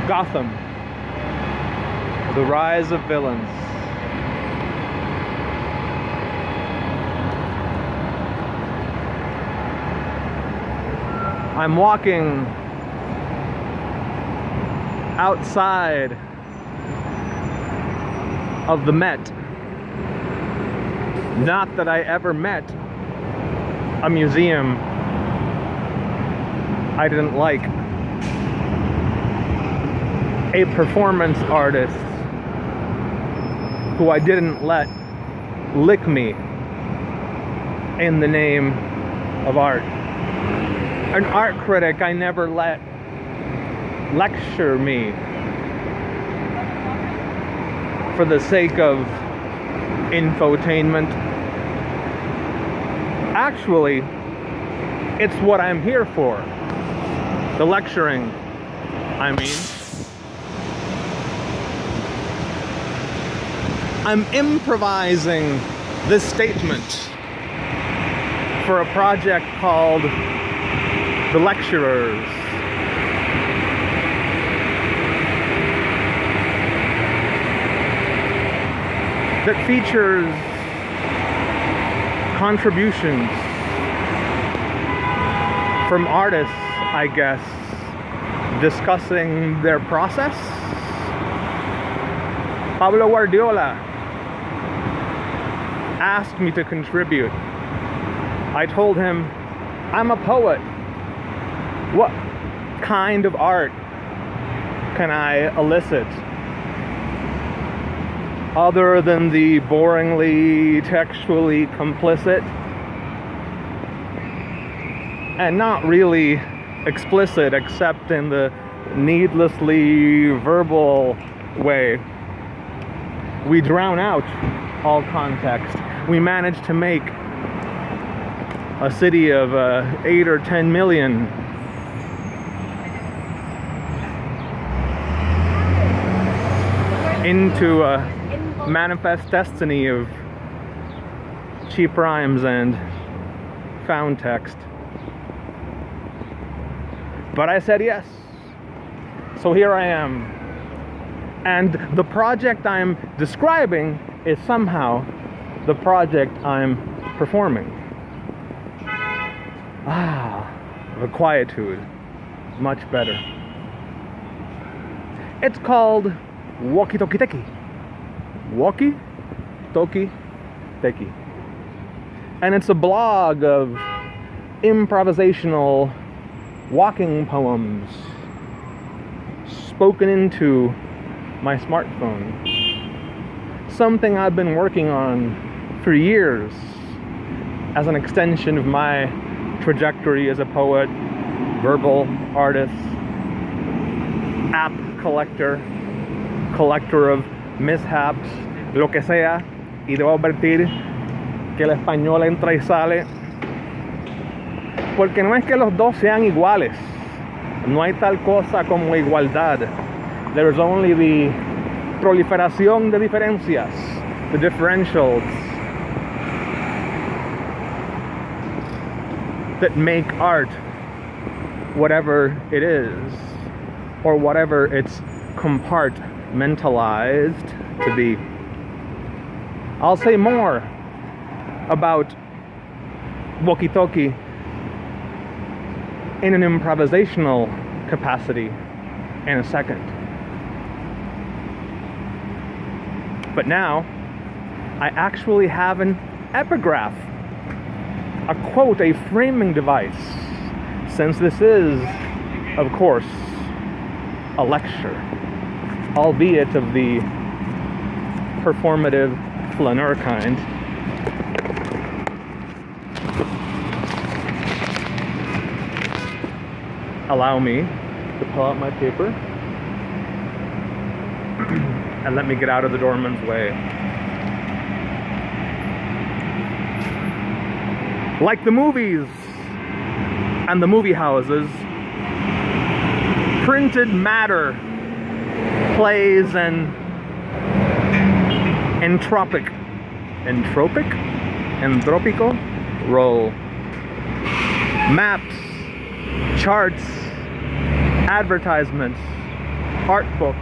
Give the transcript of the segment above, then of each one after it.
Gotham, The Rise of Villains. I'm walking outside of the Met. Not that I ever met a museum I didn't like. A performance artist who I didn't let lick me in the name of art. An art critic I never let lecture me for the sake of infotainment. Actually, it's what I'm here for. The lecturing, I mean. I'm improvising this statement for a project called The Lecturers. That features contributions from artists, I guess, discussing their process. Pablo Guardiola asked me to contribute. I told him, I'm a poet. What kind of art can I elicit other than the boringly textually complicit and not really explicit except in the needlessly verbal way? We drown out all context. We managed to make a city of 8 or 10 million into a manifest destiny of cheap rhymes and found text. But I said yes. So here I am. And the project I'm describing is somehow the project I'm performing. The quietude. Much better. It's called Walkie Talkie Teki. Walkie Talkie Teki. And it's a blog of improvisational walking poems spoken into my smartphone. Something I've been working on for years as an extension of my trajectory as a poet, verbal artist, app collector, collector of mishaps, lo que sea, y debo advertir que el español entra y sale, porque no es que los dos sean iguales, no hay tal cosa como igualdad. There is only the proliferación de diferencias, the differentials that make art whatever it is, or whatever it's compartmentalized to be. I'll say more about Walkie Talkie in an improvisational capacity in a second. But now, I actually have an epigraph, a quote, a framing device, since this is, of course, a lecture, albeit of the performative flaneur kind. Allow me to pull out my paper and let me get out of the doorman's way. Like the movies and the movie houses, printed matter plays an entropico role. Maps, charts, advertisements, art books,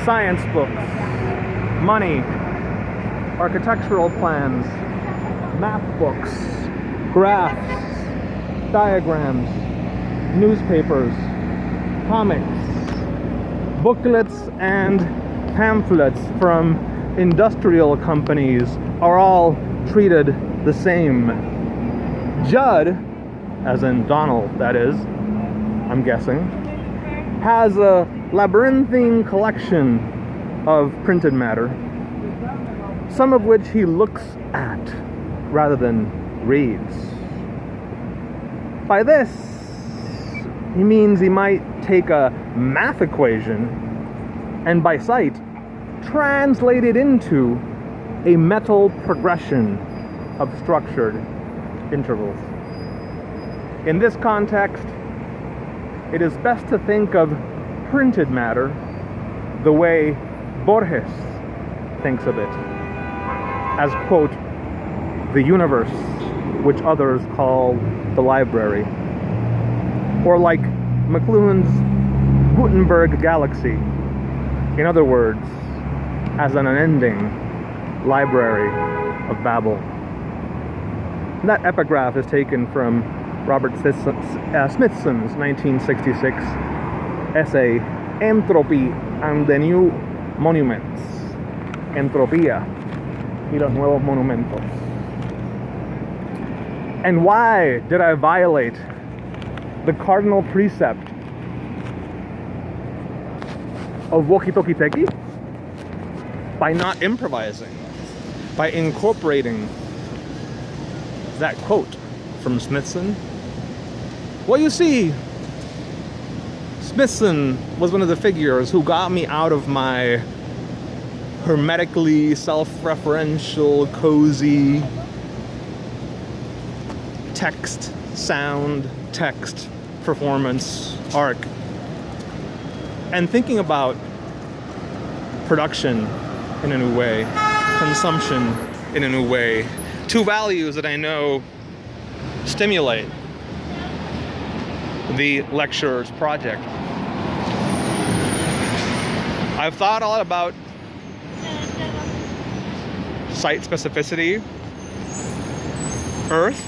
science books, money, architectural plans, map books, graphs, diagrams, newspapers, comics, booklets, and pamphlets from industrial companies are all treated the same. Judd, as in Donald, that is, I'm guessing, has a labyrinthine collection of printed matter, some of which he looks at rather than reads. By this, he means he might take a math equation and by sight translate it into a metal progression of structured intervals. In this context, it is best to think of printed matter the way Borges thinks of it, as, quote, the universe, which others call the library, or like McLuhan's Gutenberg galaxy, in other words, as an unending library of Babel. That epigraph is taken from Robert Smithson's 1966 essay, Entropy and the New Monuments. Entropía y los nuevos monumentos. And why did I violate the cardinal precept of Woki-Toki-Teki? By not improvising, by incorporating that quote from Smithson. Well, you see, Smithson was one of the figures who got me out of my hermetically self-referential, cozy text, sound, text, performance arc, and thinking about production in a new way, consumption in a new way, two values that I know stimulate the lecturer's project. I've thought a lot about site specificity, Earth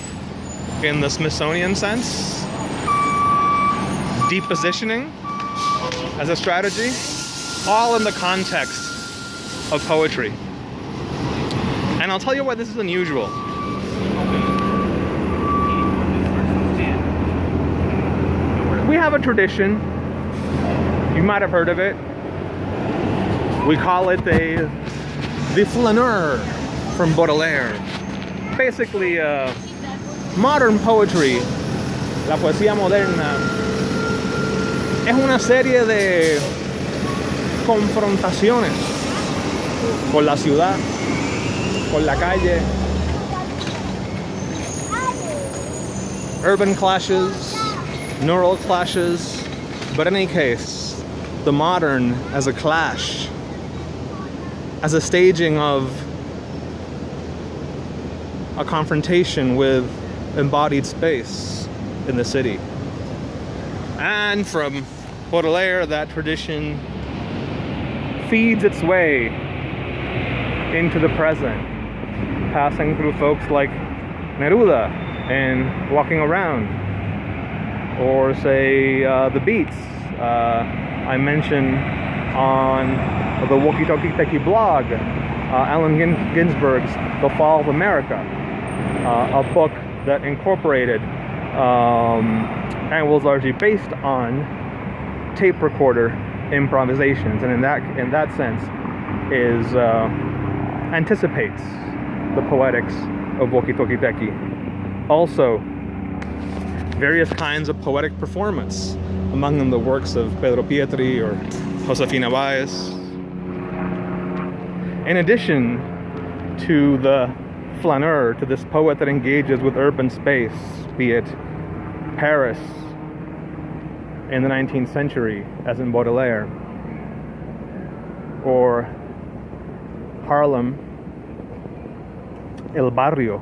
in the Smithsonian sense, depositioning as a strategy, all in the context of poetry. And I'll tell you why this is unusual. We have a tradition, you might have heard of it. We call it the flaneur from Baudelaire. Basically, modern poetry, la poesía moderna, es una serie de confrontaciones con la ciudad, con la calle, urban clashes, neural clashes, but in any case, the modern as a clash, as a staging of a confrontation with embodied space in the city. And from Baudelaire, that tradition feeds its way into the present, passing through folks like Neruda and Walking Around, or say the Beats I mentioned on the Woki-Toki-Teki blog, Allen Ginsberg's The Fall of America, a book that incorporated and was largely based on tape recorder improvisations, and in that sense is anticipates the poetics of Woki-Toki-Teki. Also, various kinds of poetic performance, among them the works of Pedro Pietri or Josefina Baez. In addition to the flaneur, to this poet that engages with urban space, be it Paris in the 19th century, as in Baudelaire, or Harlem, El Barrio,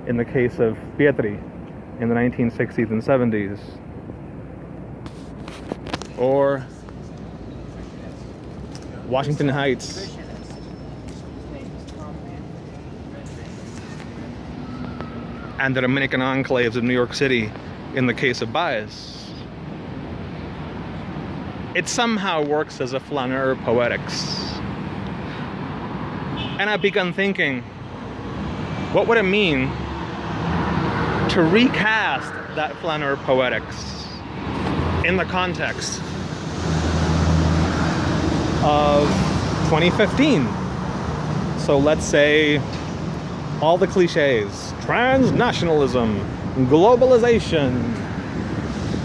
in the case of Pietri in the 1960s and 70s, or Washington Heights, and the Dominican enclaves of New York City in the case of Baez. It somehow works as a flaneur poetics. And I've begun thinking, what would it mean to recast that flaneur poetics in the context of 2015? So let's say all the cliches: transnationalism, globalization,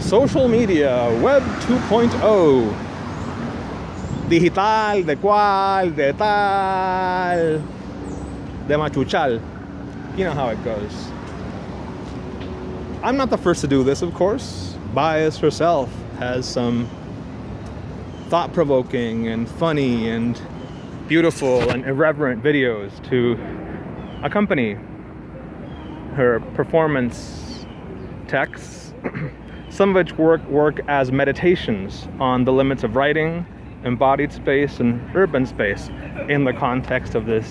social media, web 2.0, digital, de cual, de tal, de machuchal. You know how it goes. I'm not the first to do this, of course. Baez herself has some thought-provoking and funny and beautiful and irreverent videos to accompany her performance texts, some of which work as meditations on the limits of writing, embodied space, and urban space in the context of this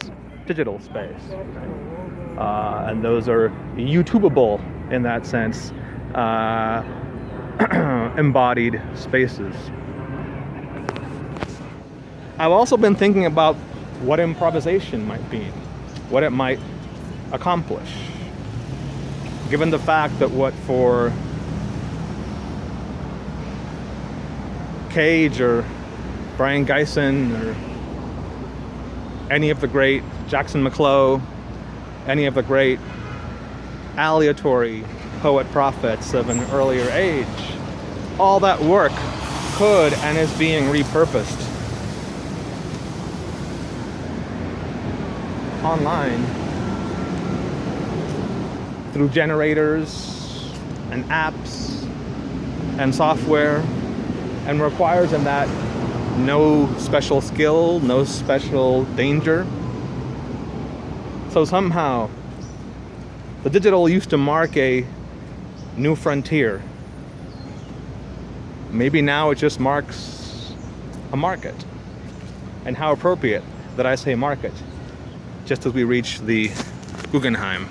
digital space. And those are YouTubeable in that sense, embodied spaces. I've also been thinking about what improvisation might be, what it might accomplish, given the fact that what for Cage or Brian Geisen or any of the great Jackson McClough, any of the great aleatory poet prophets of an earlier age, all that work could and is being repurposed online through generators and apps and software, and requires in that no special skill, no special danger. So somehow the digital used to mark a new frontier. Maybe now it just marks a market. And how appropriate that I say market, just as we reach the Guggenheim.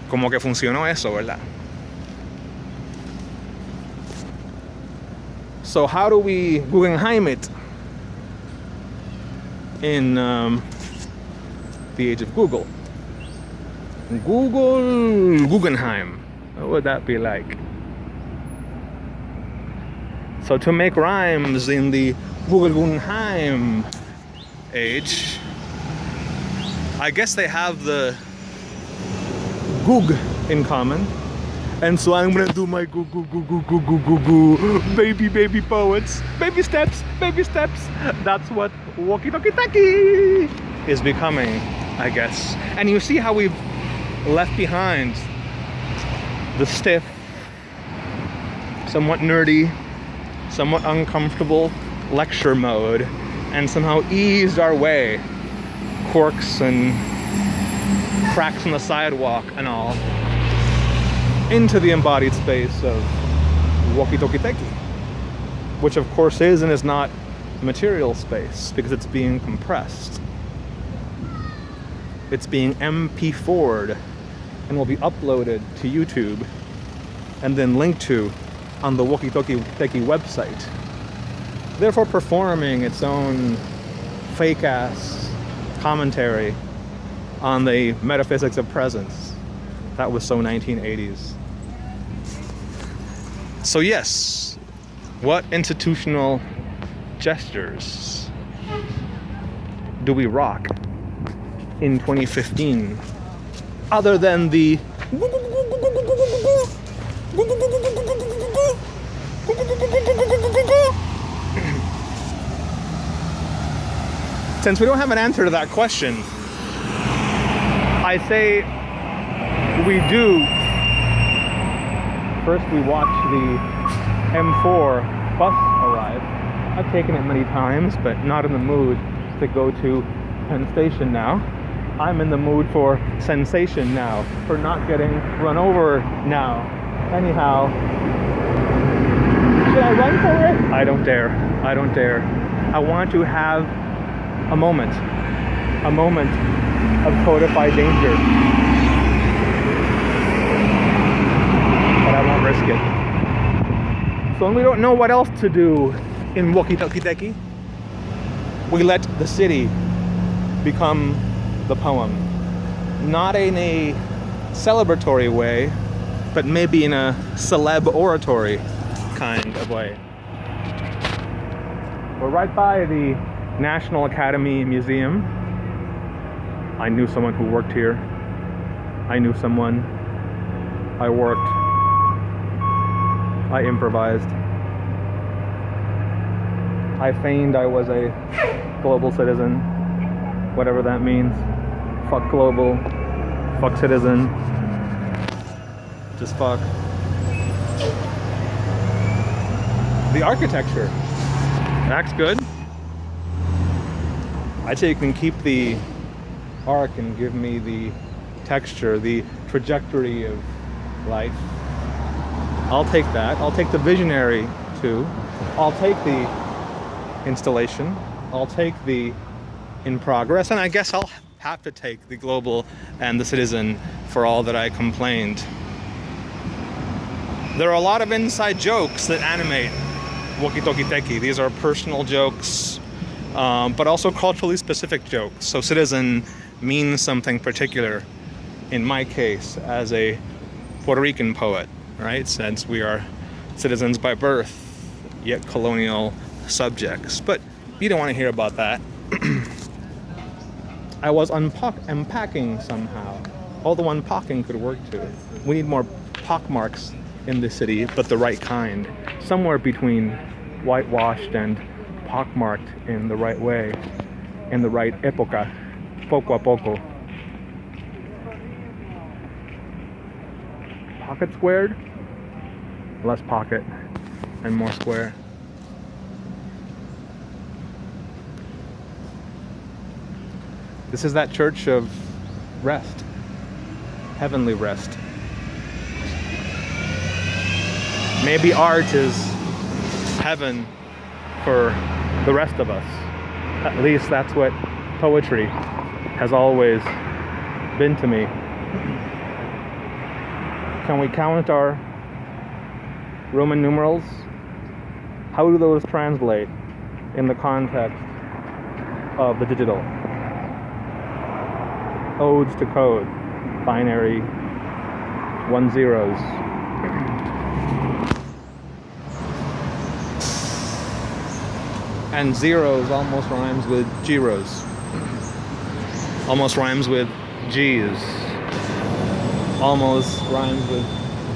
Como que funcionó eso, ¿verdad? So how do we Guggenheim it in the age of Google? Guggenheim. What would that be like? So to make rhymes in the Guggenheim age, I guess they have the Goog in common. And so I'm gonna do my goo, baby poets, baby steps. That's what Walkie Talkie Taki is becoming, I guess. And you see how we've left behind the stiff, somewhat nerdy, somewhat uncomfortable lecture mode, and somehow eased our way, quirks and cracks in the sidewalk and all, into the embodied space of Walkie Talkie Taki, which of course is and is not material space because it's being compressed. It's being MP4'd and will be uploaded to YouTube and then linked to on the Walkie Talkie Taki website, therefore performing its own fake-ass commentary on the metaphysics of presence. That was so 1980s. So yes, what institutional gestures do we rock in 2015 other than the Since we don't have an answer to that question, I say we do. First we watch the M4 bus arrive. I've taken it many times, but not in the mood to go to Penn Station now. I'm in the mood for sensation now, for not getting run over now. Anyhow, should I run for it? I don't dare. I don't dare. I want to have a moment of codified danger. But I won't risk it. So when we don't know what else to do in Walkie-Talkie-Teki, we let the city become the poem. Not in a celebratory way, but maybe in a celeb oratory kind of way. We're right by the National Academy Museum. I knew someone who worked here. I knew someone. I worked. I improvised. I feigned I was a global citizen, whatever that means. Fuck global, fuck citizen, just fuck. The architecture, that's good. I'd say you can keep the arc and give me the texture, the trajectory of life. I'll take that. I'll take the visionary too. I'll take the installation. I'll take the in progress, and I guess I'll have to take the global and the citizen for all that I complained. There are a lot of inside jokes that animate Walkie-Talkie-Teki. These are personal jokes, but also culturally specific jokes. So citizen means something particular in my case as a Puerto Rican poet, right? Since we are citizens by birth, yet colonial subjects. But you don't want to hear about that. I was unpacking somehow. Although unpacking could work too. We need more pockmarks in the city, but the right kind. Somewhere between whitewashed and pockmarked in the right way, in the right época, poco a poco. Pocket squared, less pocket and more square. This is that church of rest, heavenly rest. Maybe art is heaven for the rest of us. At least that's what poetry has always been to me. Can we count our Roman numerals? How do those translate in the context of the digital? Odes to code, binary 1 zeros. And zeros almost rhymes with gyros. Almost rhymes with G's. Almost rhymes with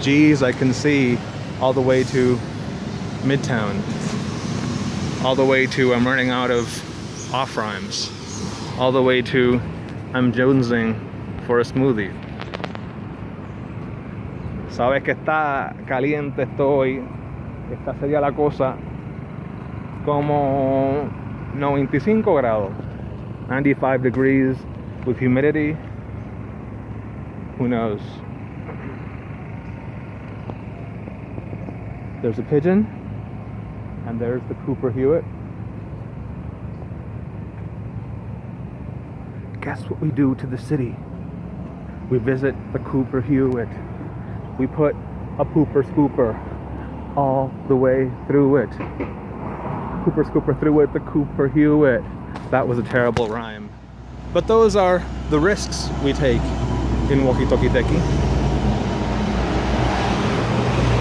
G's I can see all the way to Midtown. All the way to I'm running out of off rhymes. All the way to I'm jonesing for a smoothie. Sabes que está caliente estoy. Esta sería la cosa. Como 95 grados. 95 degrees with humidity. Who knows? There's a pigeon. And there's the Cooper Hewitt. Guess what we do to the city? We visit the Cooper Hewitt. We put a pooper scooper all the way through it. Cooper scooper through it, the Cooper Hewitt. That was a terrible rhyme. But those are the risks we take in Walkie-Talkie-Teki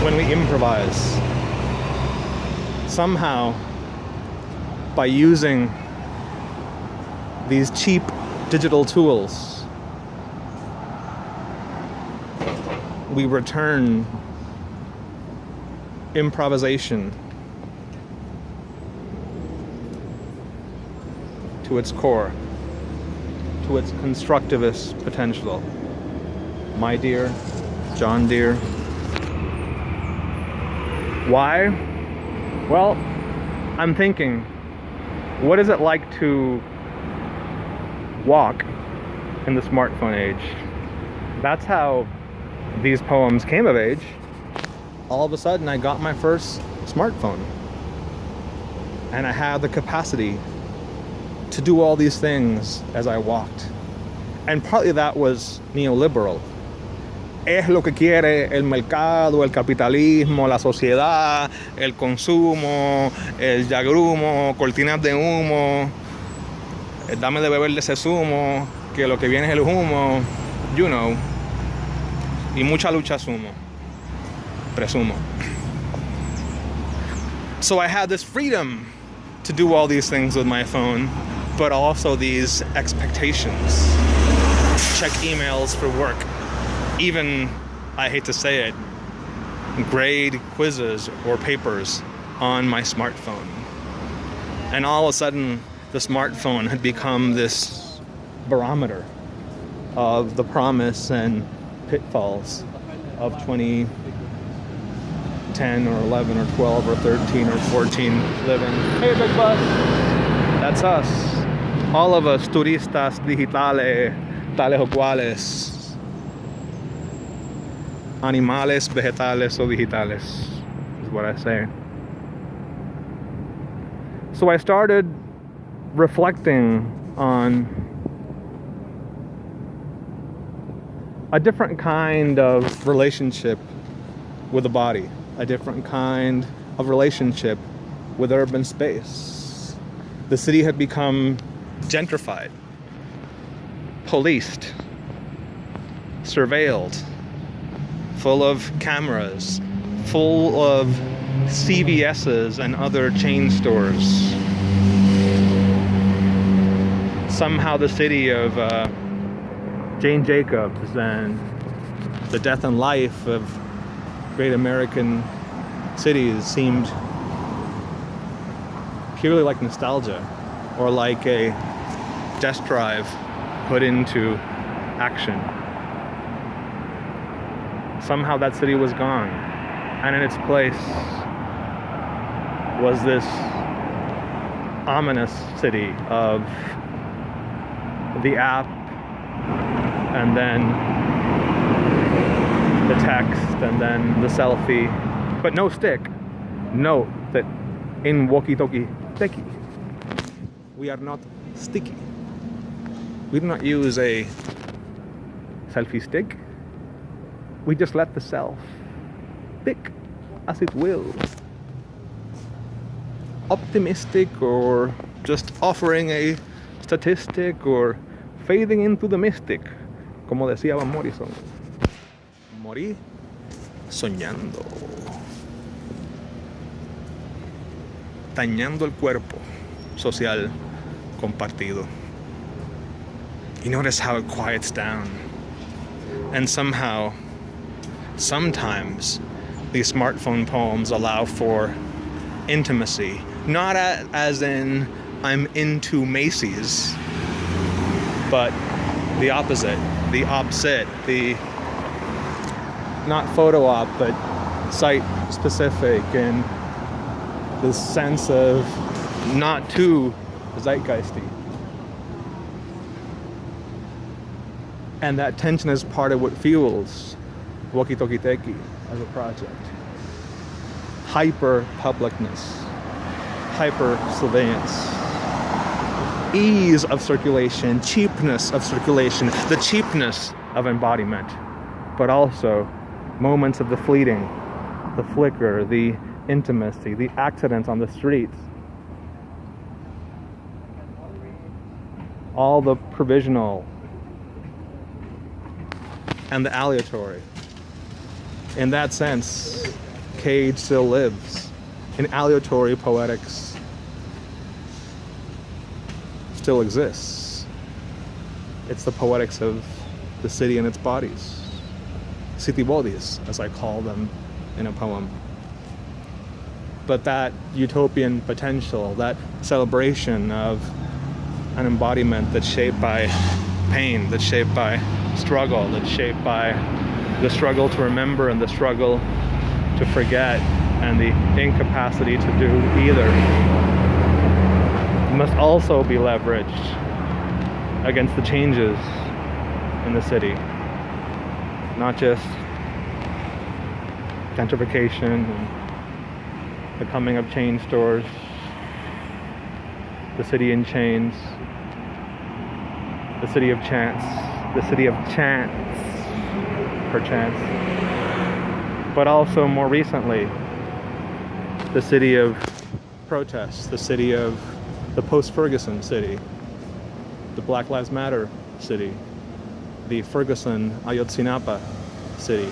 when we improvise. Somehow, by using these cheap digital tools, we return improvisation to its core, to its constructivist potential. My dear, John Deere. Why? Well, I'm thinking, what is it like to walk in the smartphone age? That's how these poems came of age. All of a sudden I got my first smartphone. And I had the capacity to do all these things as I walked. And partly that was neoliberal. Es lo que quiere el mercado, el capitalismo, la sociedad, el consumo, el yagrumo, cortinas de humo, dame de beber de ese zumo, que lo que viene es el humo, you know. Y mucha lucha sumo, presumo. So I had this freedom to do all these things with my phone, but also these expectations. Check emails for work. Even, I hate to say it, grade quizzes or papers on my smartphone. And all of a sudden, the smartphone had become this barometer of the promise and pitfalls of 2010 or 11 or 12 or 13 or 14 living. Hey, Big Bus! That's us. All of us, turistas digitales, tales o cuales. Animales, vegetales, o digitales, is what I say. So I started reflecting on a different kind of relationship with the body, a different kind of relationship with urban space. The city had become gentrified, policed, surveilled, full of cameras, full of CVS's and other chain stores. Somehow the city of Jane Jacobs and the death and life of great American cities seemed purely like nostalgia, or like a test drive put into action. Somehow that city was gone, and in its place was this ominous city of the app, and then the text, and then the selfie, but no stick. Note that in Woki Toki Teki, we are not sticky. We do not use a selfie stick. We just let the self pick as it will. Optimistic, or just offering a statistic, or fading into the mystic, como decía Van Morrison. Morí soñando. Dañando el cuerpo social compartido. You notice how it quiets down. And somehow, sometimes, these smartphone poems allow for intimacy. Not as in, I'm into Macy's, but the opposite, the not photo op, but site specific, and the sense of not too zeitgeisty. And that tension is part of what fuels Woki Toki Teki as a project. Hyper publicness, hyper surveillance, ease of circulation, cheapness of circulation, the cheapness of embodiment, but also moments of the fleeting, the flicker, the intimacy, the accidents on the streets, all the provisional and the aleatory. In that sense, Cage still lives. In aleatory, poetics still exists. It's the poetics of the city and its bodies. City bodies, as I call them in a poem. But that utopian potential, that celebration of an embodiment that's shaped by pain, that's shaped by struggle, that's shaped by the struggle to remember and the struggle to forget, and the incapacity to do either, must also be leveraged against the changes in the city. Not just gentrification and the coming of chain stores, the city in chains, the city of chance, the city of chance, perchance, but also more recently, the city of protests, the city of the post-Ferguson city, the Black Lives Matter city, the Ferguson Ayotzinapa city,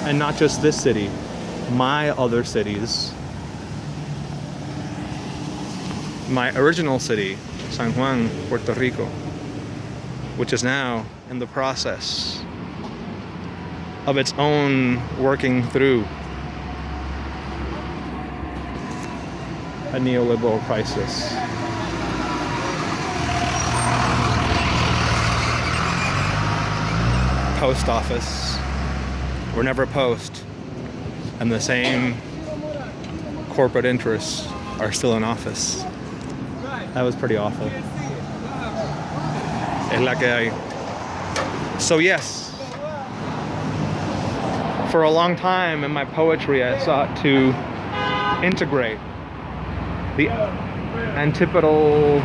and not just this city, my other cities, my original city, San Juan, Puerto Rico, which is now in the process of its own working through a neoliberal crisis. Post office, we're never post, and the same corporate interests are still in office. That was pretty awful. Es la que hay. So yes, for a long time in my poetry I sought to integrate the antipodal,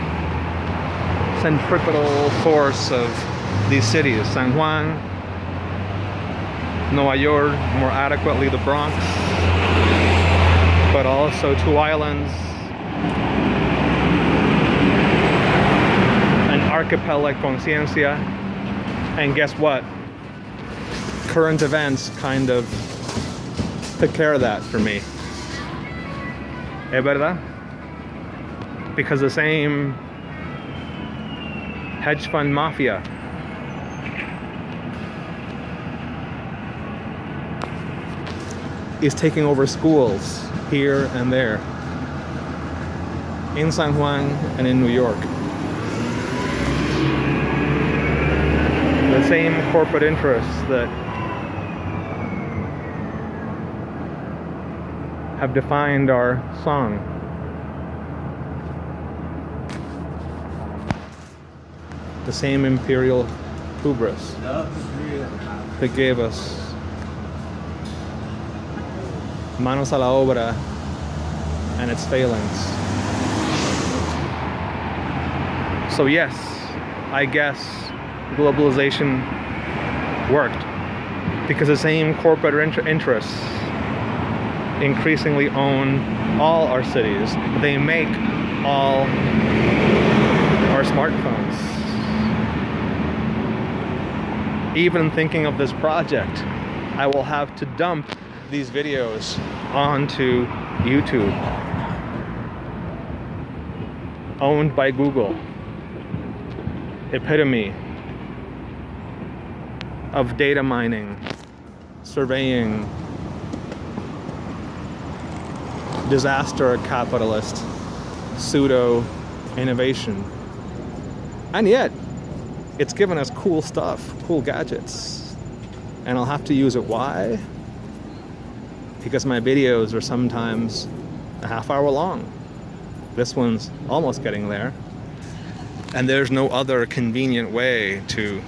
centripetal force of these cities, San Juan, Nueva York, more adequately the Bronx, but also two islands, an archipelago conciencia, and guess what? Current events kind of took care of that for me. ¿Es verdad? Because the same hedge fund mafia is taking over schools here and there, in San Juan and in New York. The same corporate interests that have defined our song. The same imperial hubris that gave us manos a la obra and its failings. So yes, I guess globalization worked because the same corporate interests increasingly own all our cities. They make all our smartphones. Even thinking of this project, I will have to dump these videos onto YouTube, owned by Google, epitome of data mining, surveying, disaster capitalist, pseudo innovation. And yet, it's given us cool stuff, cool gadgets. And I'll have to use it. Why? Because my videos are sometimes a half hour long. This one's almost getting there. And there's no other convenient way to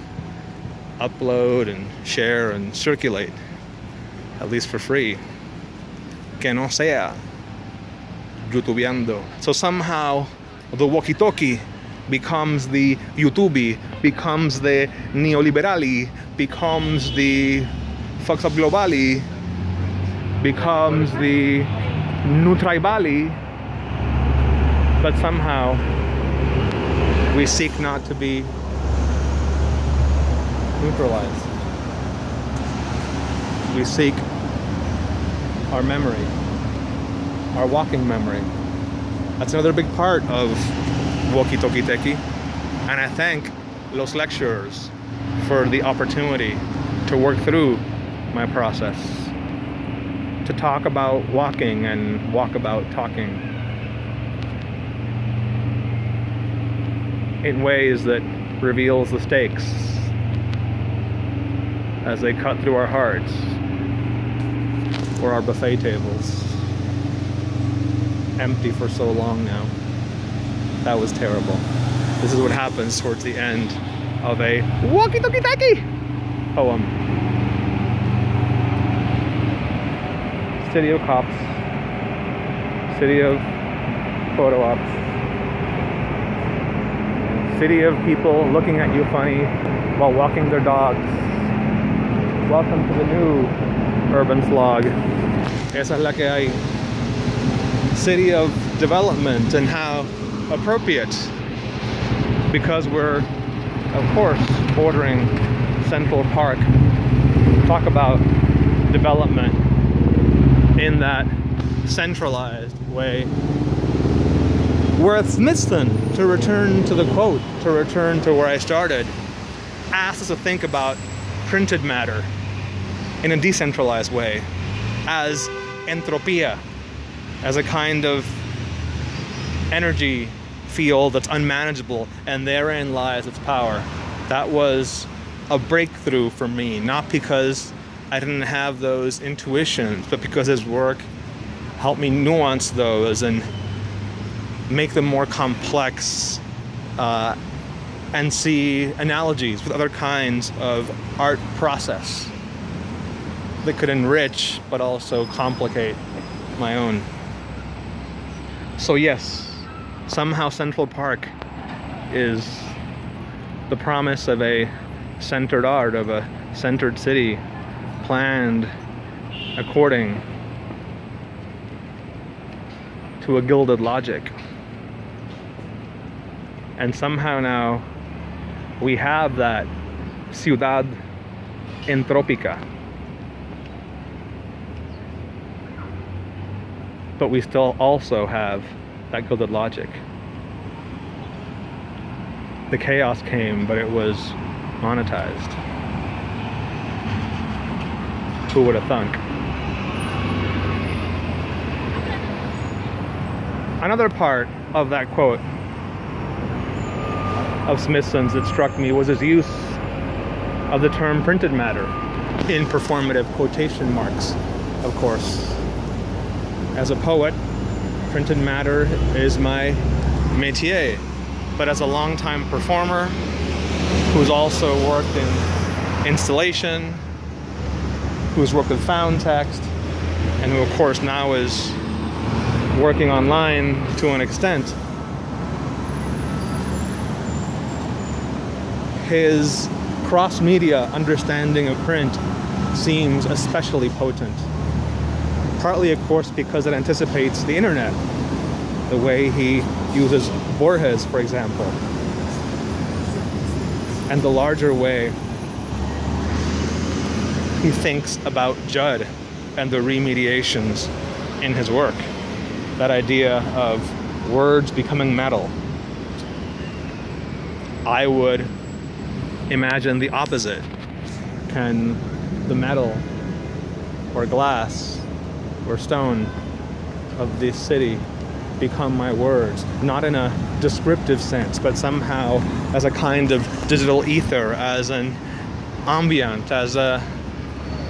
upload and share and circulate, at least for free, que no sea YouTubeando. So somehow the walkie-talkie becomes the YouTube, becomes the neoliberali, becomes the fucks up globali, becomes the nutribali, but somehow we seek not to be neutralized. We seek our memory, our walking memory. That's another big part of Walkie-Talkie Techie, and I thank Los lecturers for the opportunity to work through my process, to talk about walking and walk about talking in ways that reveals the stakes as they cut through our hearts or our buffet tables, empty for so long now. That was terrible. This is what happens towards the end of a Walkie-Talkie Techie poem. City of cops, city of photo ops, city of people looking at you funny while walking their dogs. Welcome to the new urban slog. Esa es la que hay. City of development, and how appropriate, because we're, of course, bordering Central Park. Talk about development in that centralized way. We're at Smithson, to return to the quote, to return to where I started, asks us to think about printed matter in a decentralized way, as entropia, as a kind of energy field that's unmanageable, and therein lies its power. That was a breakthrough for me, not because I didn't have those intuitions, but because his work helped me nuance those and make them more complex, and see analogies with other kinds of art process that could enrich but also complicate my own. So yes, somehow Central Park is the promise of a centered art, of a centered city, planned according to a gilded logic. And somehow now we have that ciudad entrópica. But we still also have that gilded logic. The chaos came, but it was monetized. Who would have thunk? Another part of that quote of Smithson's that struck me was his use of the term printed matter, in performative quotation marks, of course. As a poet, printed matter is my métier, but as a longtime performer who's also worked in installation, who's worked with found text, and who of course now is working online to an extent, his cross-media understanding of print seems especially potent. Partly, of course, because it anticipates the internet, the way he uses Borges, for example, and the larger way he thinks about Judd and the remediations in his work. That idea of words becoming metal. I would imagine the opposite. Can the metal or glass or stone of this city become my words? Not in a descriptive sense, but somehow as a kind of digital ether, as an ambient, as a